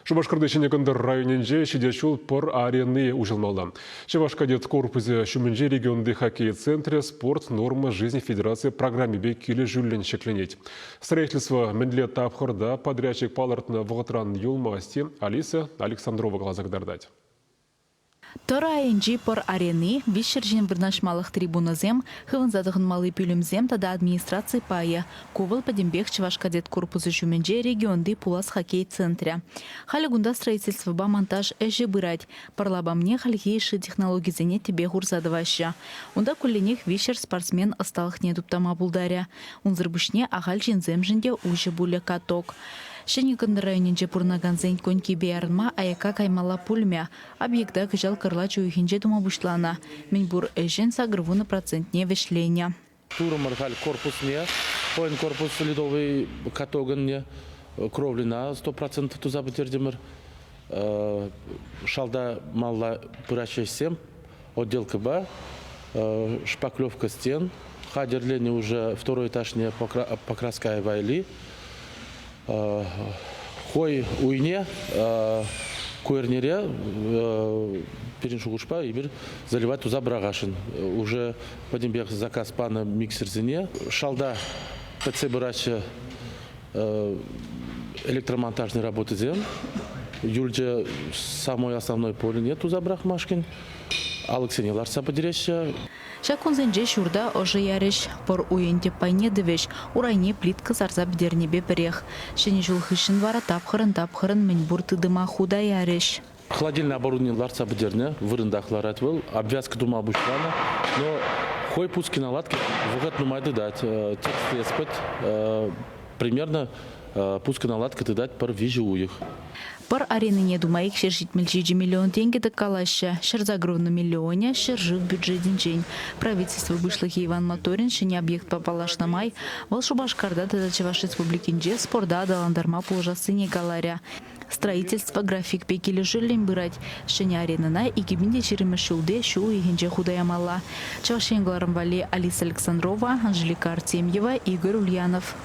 Шубашкарды Кандыр районенже шидечул пор арены ужылмалды. Шеваш-кадет корпузе Шуменже регионды хоккей центре спорт нормы жизни федерации программе беккелі жүлін шекленет. Строительство Мендле Тапхорда подрядчик палартына вғытран юлмасти Алиса Александрова глазагдардать. Тора айынжи пор арены, вишержен бірнашмалық трибуназем, хывынзадығын малы пүлімзем тада администрации пайы. Ковыл падембек Шеваш-кадет корпусы Шуменже регионды пулас хоккей центре. Халигунда строительство ба монтаж эжи бырать. Парлаба мне халихейши технологии зене тебе гурзадываща. Унда кулленех вишер спортсмен осталых недуптама булдаря. Унзырбышне ахаль жензем женде уже буля каток. Шенекін районенже пурнаган зен коньки беярынма аяка каймала пульмя. Объекта кыжал кырла чуйхинже тума бушлана. Мен бур эжен сагрывуны процентне вешления. Тура мархаль корпусне, поин корпус ледовый катоган кровлена 100% туза бытердемір. Шалда малла пырача 7, отделка ба, шпаклевка стен, хадерление уже второй этаж не покраска вайли. Хой уйне, куэрнере, переншугушпа и бир заливать туза брагашин. Уже подембех заказ пана миксерзине. Шалда ПЦ бырача электромонтажной работы зем. Юльде самой основной поле нет туза брахмашкин. Алексене Ларса подереща. Шакунзенже шурда ожи яреш, пор уенте пайне девеш, урайне плитка сарза бдернебе берех. Шени жулхышын вара тапхырын меньбур тыдыма худа яреш. Холодильное оборудование Ларса бдерне, вырындах ларатвел, обвязка дума бушлана, но хой пуски наладки выгод нумайды дать. Текст еспет примерно пуска наладка ты дать пар вижу их. Пар арены думаек шержит мельчиджи миллион тенге до калаща, шерзагровну миллионе, шержит бюджетин день. Правительство вышло Иван Моторин, шини объект попалаш на май, Шубашкарда Тадачеваш республикинже спорда даландарма положасыне галаря. Строительство график пекили жилин бырать, шини аренына и гибинде черемы шулде шу и гинже худаямала. Чавашенгларам вали Алиса Александрова, Анжелика Артемьева, Игорь Ульянов.